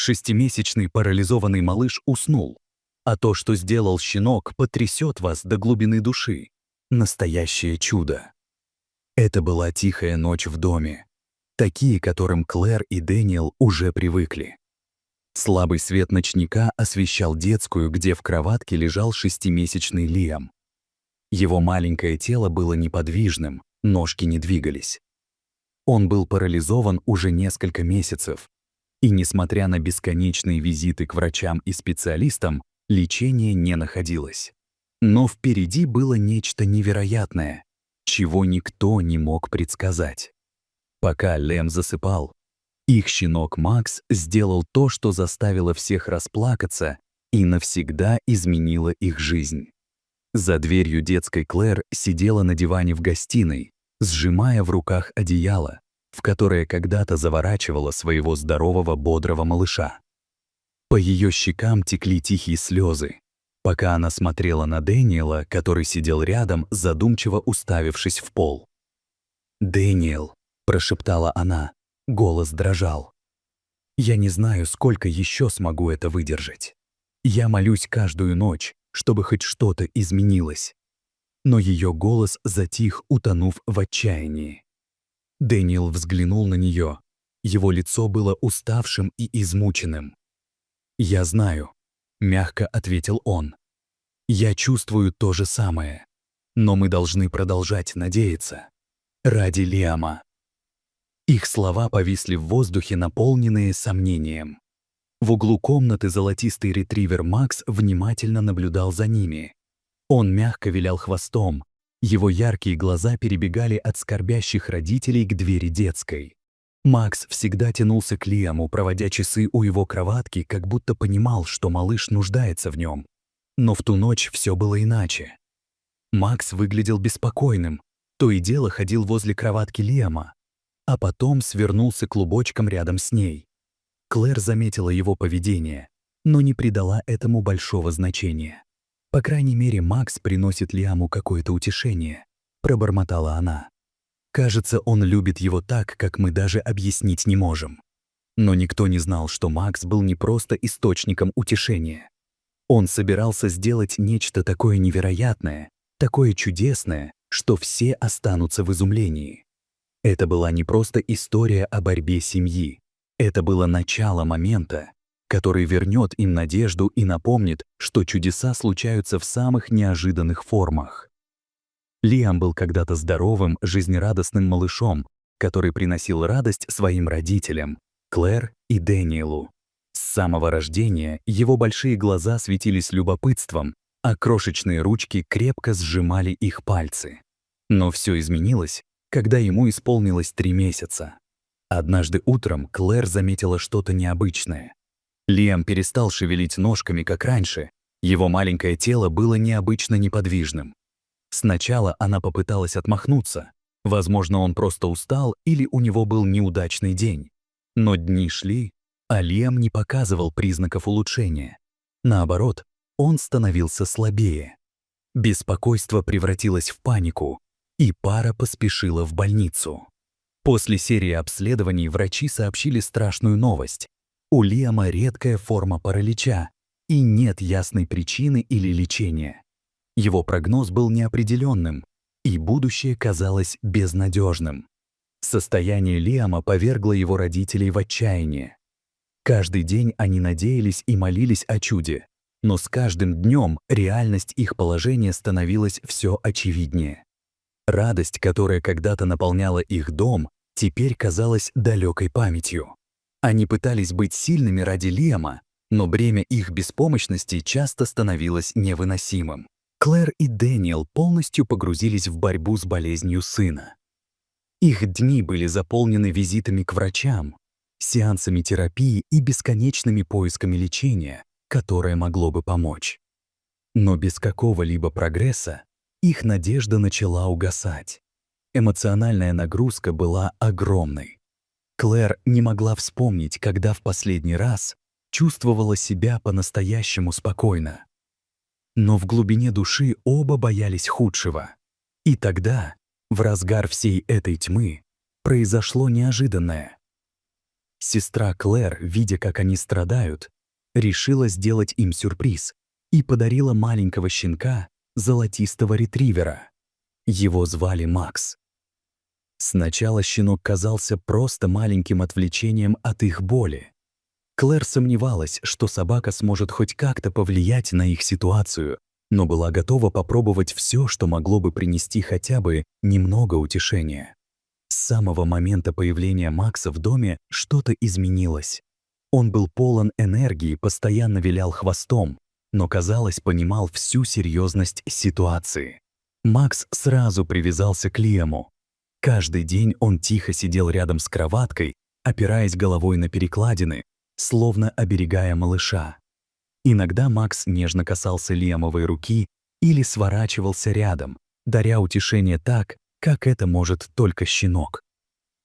Шестимесячный парализованный малыш уснул, а то, что сделал щенок, потрясет вас до глубины души. Настоящее чудо. Это была тихая ночь в доме, такие, к которым Клэр и Дэниел уже привыкли. Слабый свет ночника освещал детскую, где в кроватке лежал шестимесячный Лиам. Его маленькое тело было неподвижным, ножки не двигались. Он был парализован уже несколько месяцев, и, несмотря на бесконечные визиты к врачам и специалистам, лечения не находилось. Но впереди было нечто невероятное, чего никто не мог предсказать. Пока Лем засыпал, их щенок Макс сделал то, что заставило всех расплакаться и навсегда изменило их жизнь. За дверью детской Клэр сидела на диване в гостиной, сжимая в руках одеяло, в которое когда-то заворачивала своего здорового бодрого малыша. По ее щекам текли тихие слезы, пока она смотрела на Дэниела, который сидел рядом, задумчиво уставившись в пол. «Дэниел», — прошептала она, голос дрожал. «Я не знаю, сколько еще смогу это выдержать. Я молюсь каждую ночь, чтобы хоть что-то изменилось». Но ее голос затих, утонув в отчаянии. Дэниел взглянул на нее. Его лицо было уставшим и измученным. «Я знаю», — мягко ответил он. «Я чувствую то же самое. Но мы должны продолжать надеяться. Ради Лиама». Их слова повисли в воздухе, наполненные сомнением. В углу комнаты золотистый ретривер Макс внимательно наблюдал за ними. Он мягко вилял хвостом. Его яркие глаза перебегали от скорбящих родителей к двери детской. Макс всегда тянулся к Лиаму, проводя часы у его кроватки, как будто понимал, что малыш нуждается в нем. Но в ту ночь все было иначе. Макс выглядел беспокойным, то и дело ходил возле кроватки Лиама, а потом свернулся клубочком рядом с ней. Клэр заметила его поведение, но не придала этому большого значения. «По крайней мере, Макс приносит Лиаму какое-то утешение», — пробормотала она. «Кажется, он любит его так, как мы даже объяснить не можем». Но никто не знал, что Макс был не просто источником утешения. Он собирался сделать нечто такое невероятное, такое чудесное, что все останутся в изумлении. Это была не просто история о борьбе семьи. Это было начало момента, который вернет им надежду и напомнит, что чудеса случаются в самых неожиданных формах. Лиам был когда-то здоровым, жизнерадостным малышом, который приносил радость своим родителям, Клэр и Дэниелу. С самого рождения его большие глаза светились любопытством, а крошечные ручки крепко сжимали их пальцы. Но все изменилось, когда ему исполнилось 3 месяца. Однажды утром Клэр заметила что-то необычное. Лиам перестал шевелить ножками, как раньше. Его маленькое тело было необычно неподвижным. Сначала она попыталась отмахнуться. Возможно, он просто устал или у него был неудачный день. Но дни шли, а Лиам не показывал признаков улучшения. Наоборот, он становился слабее. Беспокойство превратилось в панику, и пара поспешила в больницу. После серии обследований врачи сообщили страшную новость. У Лиама редкая форма паралича, и нет ясной причины или лечения. Его прогноз был неопределенным, и будущее казалось безнадежным. Состояние Лиама повергло его родителей в отчаяние. Каждый день они надеялись и молились о чуде, но с каждым днем реальность их положения становилась все очевиднее. Радость, которая когда-то наполняла их дом, теперь казалась далекой памятью. Они пытались быть сильными ради Лиама, но бремя их беспомощности часто становилось невыносимым. Клэр и Дэниел полностью погрузились в борьбу с болезнью сына. Их дни были заполнены визитами к врачам, сеансами терапии и бесконечными поисками лечения, которое могло бы помочь. Но без какого-либо прогресса их надежда начала угасать. Эмоциональная нагрузка была огромной. Клэр не могла вспомнить, когда в последний раз чувствовала себя по-настоящему спокойно. Но в глубине души оба боялись худшего. И тогда, в разгар всей этой тьмы, произошло неожиданное. Сестра Клэр, видя, как они страдают, решила сделать им сюрприз и подарила маленького щенка, золотистого ретривера. Его звали Макс. Сначала щенок казался просто маленьким отвлечением от их боли. Клэр сомневалась, что собака сможет хоть как-то повлиять на их ситуацию, но была готова попробовать все, что могло бы принести хотя бы немного утешения. С самого момента появления Макса в доме что-то изменилось. Он был полон энергии, постоянно вилял хвостом, но, казалось, понимал всю серьезность ситуации. Макс сразу привязался к Лиаму. Каждый день он тихо сидел рядом с кроваткой, опираясь головой на перекладины, словно оберегая малыша. Иногда Макс нежно касался Лиамовой руки или сворачивался рядом, даря утешение так, как это может только щенок.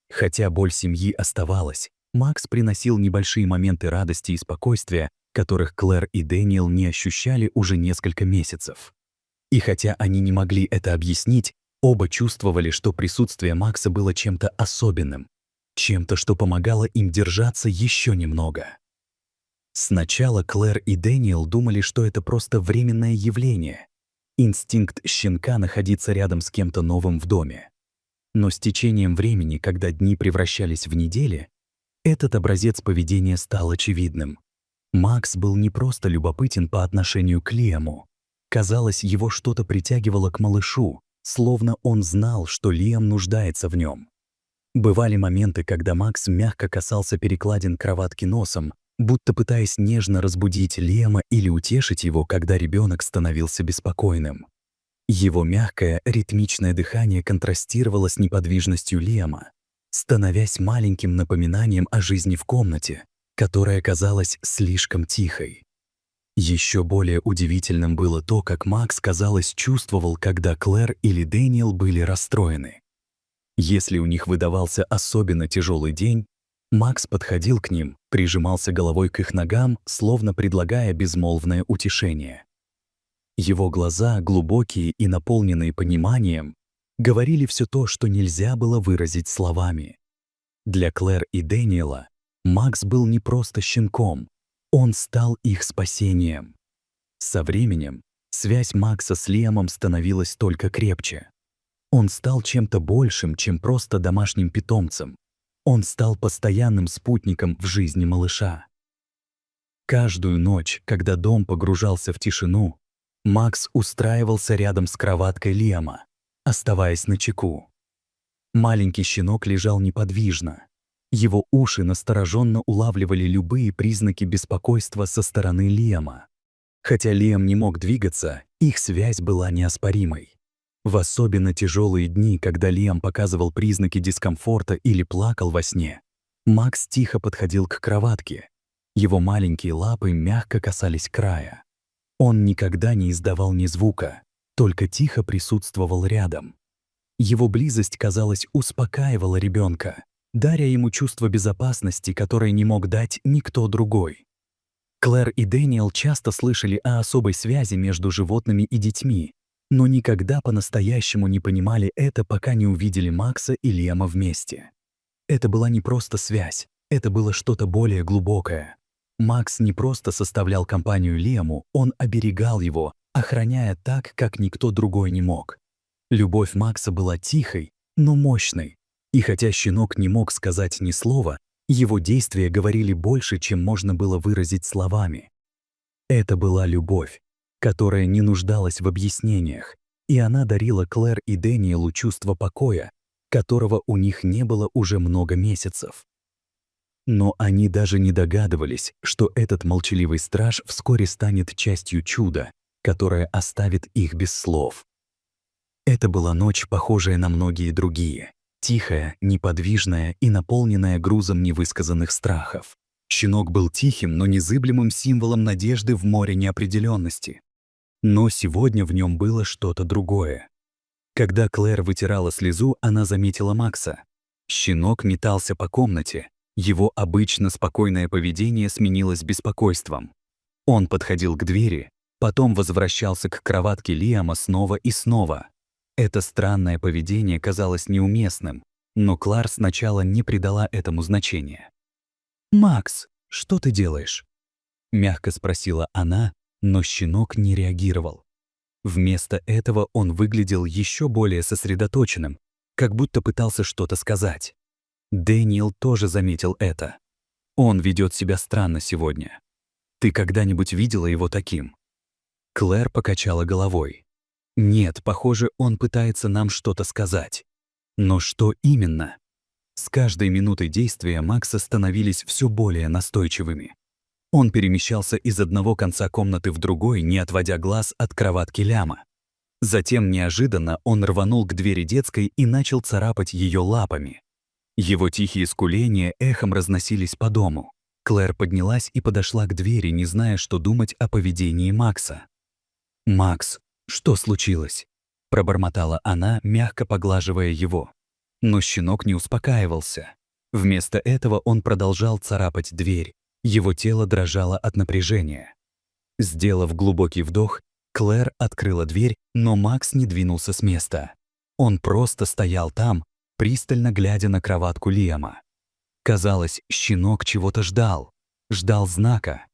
Хотя боль семьи оставалась, Макс приносил небольшие моменты радости и спокойствия, которых Клэр и Дэниел не ощущали уже несколько месяцев. И хотя они не могли это объяснить, оба чувствовали, что присутствие Макса было чем-то особенным, чем-то, что помогало им держаться еще немного. Сначала Клэр и Дэниел думали, что это просто временное явление, инстинкт щенка находиться рядом с кем-то новым в доме. Но с течением времени, когда дни превращались в недели, этот образец поведения стал очевидным. Макс был не просто любопытен по отношению к Лиаму. Казалось, его что-то притягивало к малышу, словно он знал, что Лиам нуждается в нем. Бывали моменты, когда Макс мягко касался перекладин кроватки носом, будто пытаясь нежно разбудить Лиама или утешить его, когда ребенок становился беспокойным. Его мягкое, ритмичное дыхание контрастировало с неподвижностью Лиама, становясь маленьким напоминанием о жизни в комнате, которая казалась слишком тихой. Еще более удивительным было то, как Макс, казалось, чувствовал, когда Клэр или Дэниел были расстроены. Если у них выдавался особенно тяжелый день, Макс подходил к ним, прижимался головой к их ногам, словно предлагая безмолвное утешение. Его глаза, глубокие и наполненные пониманием, говорили все то, что нельзя было выразить словами. Для Клэр и Дэниела Макс был не просто щенком, он стал их спасением. Со временем связь Макса с Лиамом становилась только крепче. Он стал чем-то большим, чем просто домашним питомцем. Он стал постоянным спутником в жизни малыша. Каждую ночь, когда дом погружался в тишину, Макс устраивался рядом с кроваткой Лиама, оставаясь начеку. Маленький щенок лежал неподвижно. Его уши настороженно улавливали любые признаки беспокойства со стороны Лиама. Хотя Лиам не мог двигаться, их связь была неоспоримой. В особенно тяжелые дни, когда Лиам показывал признаки дискомфорта или плакал во сне, Макс тихо подходил к кроватке. Его маленькие лапы мягко касались края. Он никогда не издавал ни звука, только тихо присутствовал рядом. Его близость, казалось, успокаивала ребенка, даря ему чувство безопасности, которое не мог дать никто другой. Клэр и Дэниел часто слышали о особой связи между животными и детьми, но никогда по-настоящему не понимали это, пока не увидели Макса и Лиама вместе. Это была не просто связь, это было что-то более глубокое. Макс не просто составлял компанию Лиаму, он оберегал его, охраняя так, как никто другой не мог. Любовь Макса была тихой, но мощной, и хотя щенок не мог сказать ни слова, его действия говорили больше, чем можно было выразить словами. Это была любовь, которая не нуждалась в объяснениях, и она дарила Клэр и Дэниелу чувство покоя, которого у них не было уже много месяцев. Но они даже не догадывались, что этот молчаливый страж вскоре станет частью чуда, которое оставит их без слов. Это была ночь, похожая на многие другие, тихая, неподвижная и наполненная грузом невысказанных страхов. Щенок был тихим, но незыблемым символом надежды в море неопределенности. Но сегодня в нем было что-то другое. Когда Клэр вытирала слезу, она заметила Макса. Щенок метался по комнате. Его обычно спокойное поведение сменилось беспокойством. Он подходил к двери, потом возвращался к кроватке Лиама снова и снова. Это странное поведение казалось неуместным, но Клэр сначала не придала этому значения. «Макс, что ты делаешь?» — мягко спросила она, но щенок не реагировал. Вместо этого он выглядел еще более сосредоточенным, как будто пытался что-то сказать. Дэниел тоже заметил это. Он ведет себя странно сегодня. Ты когда-нибудь видела его таким? Клэр покачала головой. Нет, похоже, он пытается нам что-то сказать. Но что именно? С каждой минутой действия Макса становились все более настойчивыми. Он перемещался из одного конца комнаты в другой, не отводя глаз от кроватки Ляма. Затем неожиданно он рванул к двери детской и начал царапать ее лапами. Его тихие скуления эхом разносились по дому. Клэр поднялась и подошла к двери, не зная, что думать о поведении Макса. «Макс, что случилось?» – пробормотала она, мягко поглаживая его. Но щенок не успокаивался. Вместо этого он продолжал царапать дверь. Его тело дрожало от напряжения. Сделав глубокий вдох, Клэр открыла дверь, но Макс не двинулся с места. Он просто стоял там, пристально глядя на кроватку Лиама. Казалось, щенок чего-то ждал знака.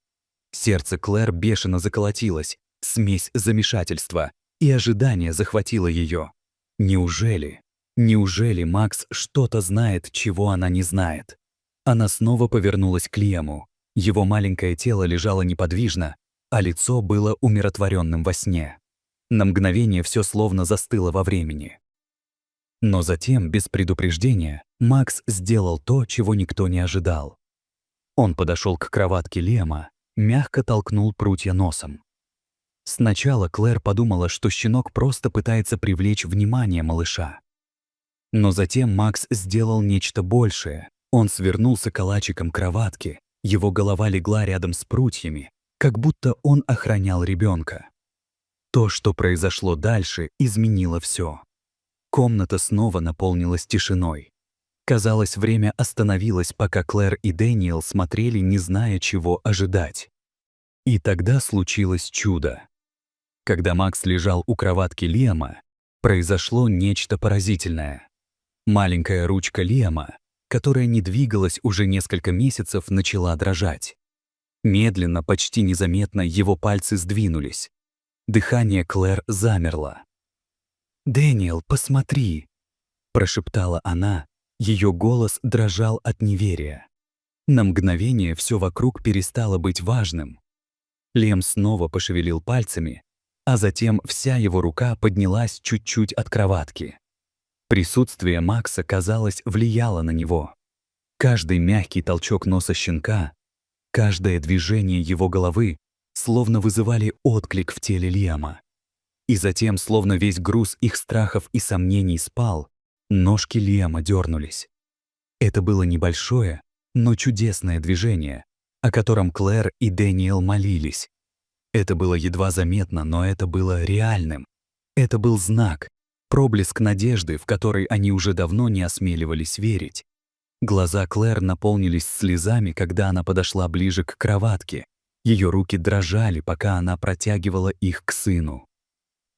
Сердце Клэр бешено заколотилось, смесь замешательства и ожидания захватила ее. Неужели Макс что-то знает, чего она не знает? Она снова повернулась к Лиаму. Его маленькое тело лежало неподвижно, а лицо было умиротворенным во сне. На мгновение все словно застыло во времени. Но затем, без предупреждения, Макс сделал то, чего никто не ожидал. Он подошел к кроватке Лиама, мягко толкнул прутья носом. Сначала Клэр подумала, что щенок просто пытается привлечь внимание малыша. Но затем Макс сделал нечто большее. Он свернулся калачиком к кроватке, его голова легла рядом с прутьями, как будто он охранял ребенка. То, что произошло дальше, изменило все. Комната снова наполнилась тишиной. Казалось, время остановилось, пока Клэр и Дэниел смотрели, не зная, чего ожидать. И тогда случилось чудо. Когда Макс лежал у кроватки Лиама, произошло нечто поразительное. Маленькая ручка Лиама, которая не двигалась уже несколько месяцев, начала дрожать. Медленно, почти незаметно его пальцы сдвинулись. Дыхание Клэр замерло. «Дэниел, посмотри!» – прошептала она. Ее голос дрожал от неверия. На мгновение все вокруг перестало быть важным. Лем снова пошевелил пальцами, а затем вся его рука поднялась чуть-чуть от кроватки. Присутствие Макса, казалось, влияло на него. Каждый мягкий толчок носа щенка, каждое движение его головы словно вызывали отклик в теле Лиама. И затем, словно весь груз их страхов и сомнений спал, ножки Лиама дернулись. Это было небольшое, но чудесное движение, о котором Клэр и Дэниел молились. Это было едва заметно, но это было реальным. Это был знак, проблеск надежды, в который они уже давно не осмеливались верить. Глаза Клэр наполнились слезами, когда она подошла ближе к кроватке. Ее руки дрожали, пока она протягивала их к сыну.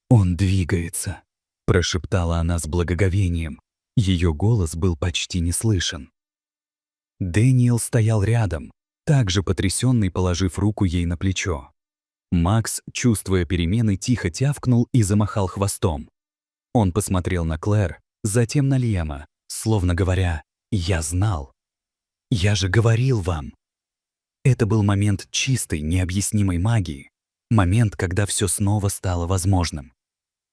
«Он двигается», — прошептала она с благоговением. Ее голос был почти не слышен. Дэниел стоял рядом, также потрясенный, положив руку ей на плечо. Макс, чувствуя перемены, тихо тявкнул и замахал хвостом. Он посмотрел на Клэр, затем на Лиама, словно говоря: «Я знал. Я же говорил вам». Это был момент чистой, необъяснимой магии. Момент, когда все снова стало возможным.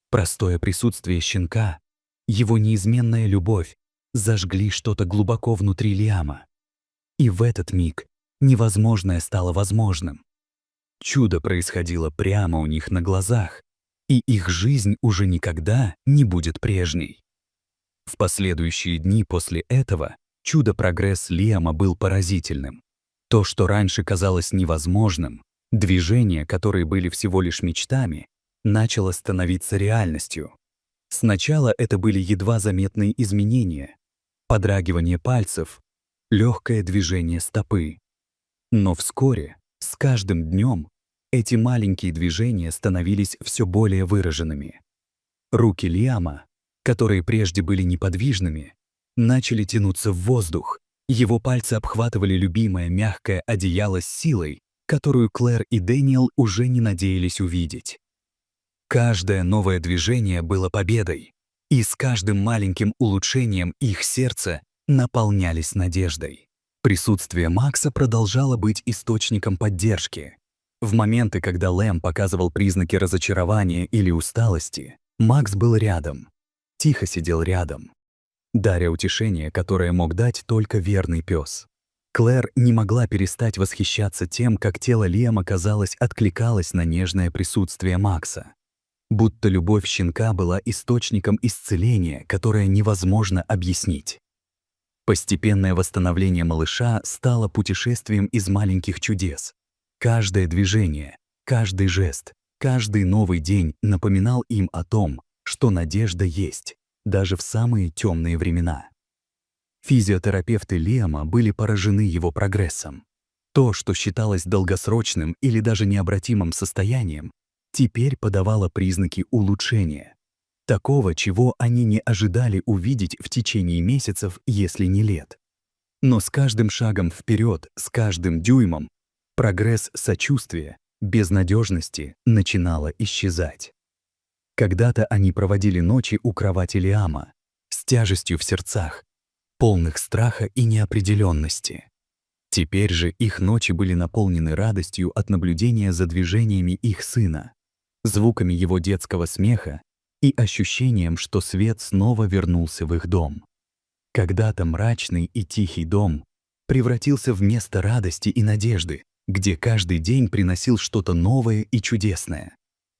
Простое присутствие щенка, его неизменная любовь зажгли что-то глубоко внутри Лиама. И в этот миг невозможное стало возможным. Чудо происходило прямо у них на глазах, и их жизнь уже никогда не будет прежней. В последующие дни после этого чудо-прогресс Лиама был поразительным. То, что раньше казалось невозможным, движения, которые были всего лишь мечтами, начало становиться реальностью. Сначала это были едва заметные изменения, подрагивание пальцев, легкое движение стопы. Но вскоре, с каждым днем, эти маленькие движения становились все более выраженными. Руки Лиама, которые прежде были неподвижными, начали тянуться в воздух, Его пальцы обхватывали любимое мягкое одеяло с силой, которую Клэр и Дэниел уже не надеялись увидеть. Каждое новое движение было победой, и с каждым маленьким улучшением их сердца наполнялись надеждой. Присутствие Макса продолжало быть источником поддержки. В моменты, когда Лэм показывал признаки разочарования или усталости, Макс был рядом, тихо сидел рядом, даря утешение, которое мог дать только верный пес. Клэр не могла перестать восхищаться тем, как тело Лиама, казалось, откликалось на нежное присутствие Макса. Будто любовь щенка была источником исцеления, которое невозможно объяснить. Постепенное восстановление малыша стало путешествием из маленьких чудес. Каждое движение, каждый жест, каждый новый день напоминал им о том, что надежда есть, даже в самые темные времена. Физиотерапевты Лиама были поражены его прогрессом. То, что считалось долгосрочным или даже необратимым состоянием, теперь подавало признаки улучшения. Такого, чего они не ожидали увидеть в течение месяцев, если не лет. Но с каждым шагом вперед, с каждым дюймом, прогресс сочувствия, безнадежности начинало исчезать. Когда-то они проводили ночи у кровати Лиама, с тяжестью в сердцах, полных страха и неопределенности. Теперь же их ночи были наполнены радостью от наблюдения за движениями их сына, звуками его детского смеха и ощущением, что свет снова вернулся в их дом. Когда-то мрачный и тихий дом превратился в место радости и надежды, где каждый день приносил что-то новое и чудесное.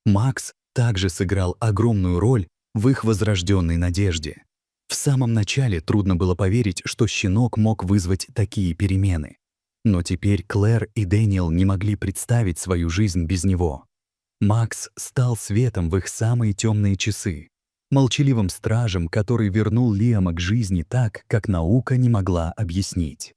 Макс также сыграл огромную роль в их возрожденной надежде. В самом начале трудно было поверить, что щенок мог вызвать такие перемены. Но теперь Клэр и Дэниел не могли представить свою жизнь без него. Макс стал светом в их самые темные часы, молчаливым стражем, который вернул Лиама к жизни так, как наука не могла объяснить.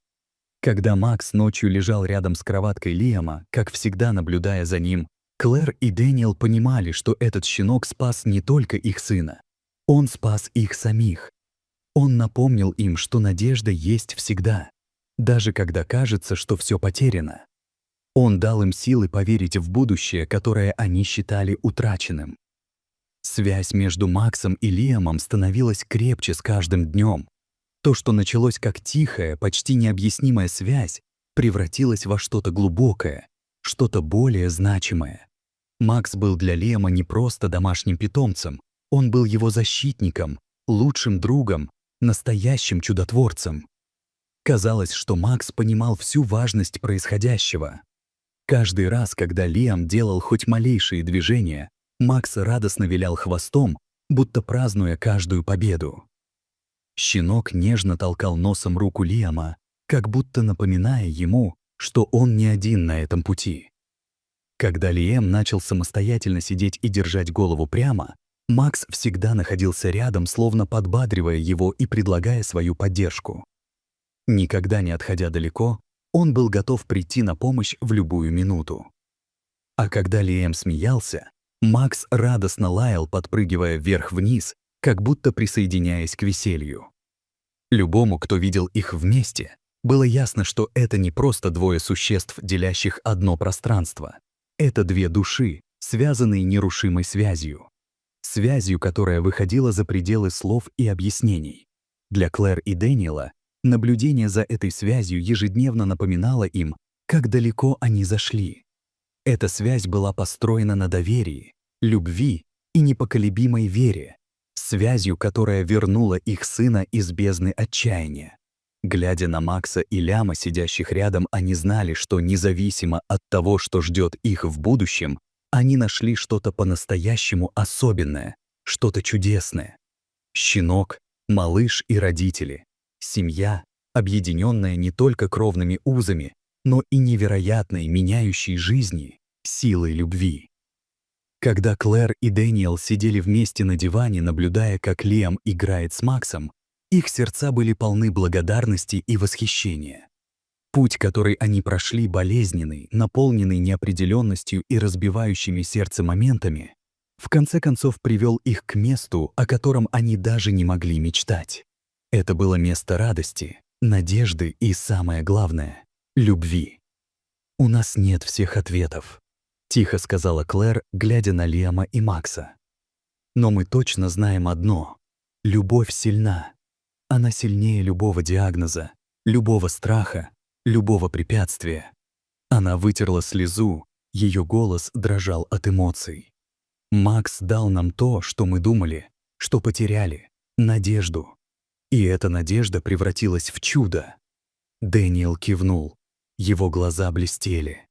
Когда Макс ночью лежал рядом с кроваткой Лиама, как всегда наблюдая за ним, Клэр и Дэниел понимали, что этот щенок спас не только их сына. Он спас их самих. Он напомнил им, что надежда есть всегда, даже когда кажется, что все потеряно. Он дал им силы поверить в будущее, которое они считали утраченным. Связь между Максом и Лиамом становилась крепче с каждым днем. То, что началось как тихая, почти необъяснимая связь, превратилось во что-то глубокое, что-то более значимое. Макс был для Лиама не просто домашним питомцем, он был его защитником, лучшим другом, настоящим чудотворцем. Казалось, что Макс понимал всю важность происходящего. Каждый раз, когда Лиам делал хоть малейшие движения, Макс радостно вилял хвостом, будто празднуя каждую победу. Щенок нежно толкал носом руку Лиама, как будто напоминая ему, что он не один на этом пути. Когда Лиам начал самостоятельно сидеть и держать голову прямо, Макс всегда находился рядом, словно подбадривая его и предлагая свою поддержку. Никогда не отходя далеко, он был готов прийти на помощь в любую минуту. А когда Лиам смеялся, Макс радостно лаял, подпрыгивая вверх-вниз, как будто присоединяясь к веселью. Любому, кто видел их вместе, было ясно, что это не просто двое существ, делящих одно пространство. Это две души, связанные нерушимой связью. Связью, которая выходила за пределы слов и объяснений. Для Клэр и Дэниела наблюдение за этой связью ежедневно напоминало им, как далеко они зашли. Эта связь была построена на доверии, любви и непоколебимой вере, связью, которая вернула их сына из бездны отчаяния. Глядя на Макса и Ляма, сидящих рядом, они знали, что независимо от того, что ждет их в будущем, они нашли что-то по-настоящему особенное, что-то чудесное. Щенок, малыш и родители. Семья, объединенная не только кровными узами, но и невероятной, меняющей жизни, силой любви. Когда Клэр и Дэниел сидели вместе на диване, наблюдая, как Лиам играет с Максом, их сердца были полны благодарности и восхищения. Путь, который они прошли, болезненный, наполненный неопределенностью и разбивающими сердце моментами, в конце концов привел их к месту, о котором они даже не могли мечтать. Это было место радости, надежды и, самое главное, любви. «У нас нет всех ответов», — тихо сказала Клэр, глядя на Лиама и Макса. «Но мы точно знаем одно — любовь сильна. Она сильнее любого диагноза, любого страха, любого препятствия». Она вытерла слезу, ее голос дрожал от эмоций. «Макс дал нам то, что мы думали, что потеряли — надежду. И эта надежда превратилась в чудо». Дэниел кивнул. Его глаза блестели.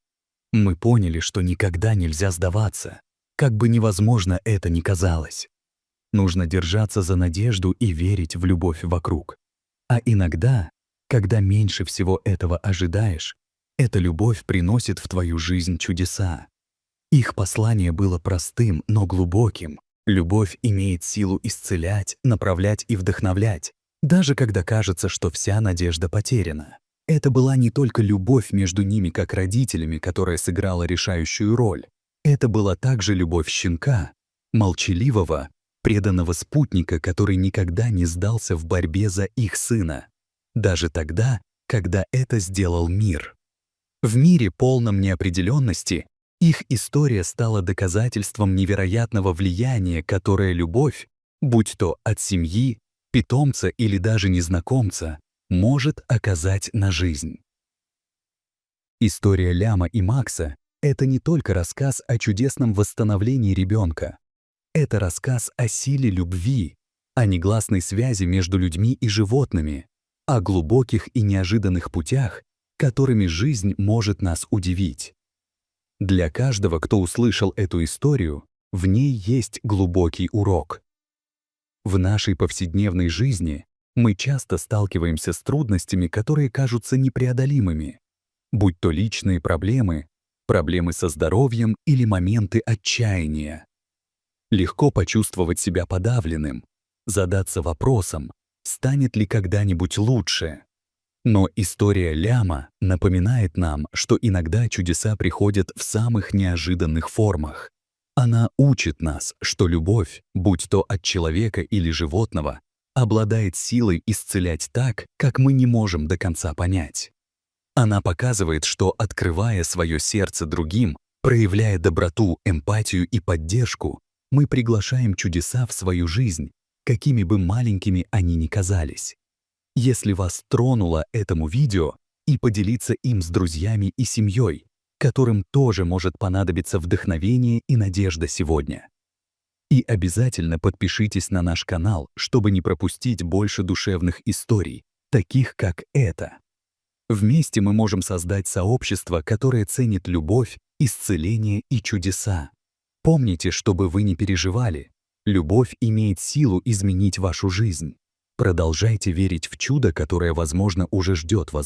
«Мы поняли, что никогда нельзя сдаваться, как бы невозможно это ни казалось. Нужно держаться за надежду и верить в любовь вокруг. А иногда, когда меньше всего этого ожидаешь, эта любовь приносит в твою жизнь чудеса». Их послание было простым, но глубоким. Любовь имеет силу исцелять, направлять и вдохновлять, даже когда кажется, что вся надежда потеряна. Это была не только любовь между ними как родителями, которая сыграла решающую роль. Это была также любовь щенка, молчаливого, преданного спутника, который никогда не сдался в борьбе за их сына, даже тогда, когда это сделал мир. В мире, полном неопределенности, их история стала доказательством невероятного влияния, которое любовь, будь то от семьи, питомца или даже незнакомца, может оказать на жизнь. История Ляма и Макса — это не только рассказ о чудесном восстановлении ребенка. Это рассказ о силе любви, о негласной связи между людьми и животными, о глубоких и неожиданных путях, которыми жизнь может нас удивить. Для каждого, кто услышал эту историю, в ней есть глубокий урок. В нашей повседневной жизни мы часто сталкиваемся с трудностями, которые кажутся непреодолимыми, будь то личные проблемы, проблемы со здоровьем или моменты отчаяния. Легко почувствовать себя подавленным, задаться вопросом, станет ли когда-нибудь лучше. Но история Ляма напоминает нам, что иногда чудеса приходят в самых неожиданных формах. Она учит нас, что любовь, будь то от человека или животного, обладает силой исцелять так, как мы не можем до конца понять. Она показывает, что, открывая свое сердце другим, проявляя доброту, эмпатию и поддержку, мы приглашаем чудеса в свою жизнь, какими бы маленькими они ни казались. Если вас тронуло этому видео, и поделиться им с друзьями и семьей, которым тоже может понадобиться вдохновение и надежда сегодня. И обязательно подпишитесь на наш канал, чтобы не пропустить больше душевных историй, таких как эта. Вместе мы можем создать сообщество, которое ценит любовь, исцеление и чудеса. Помните, чтобы вы не переживали, любовь имеет силу изменить вашу жизнь. Продолжайте верить в чудо, которое, возможно, уже ждет вас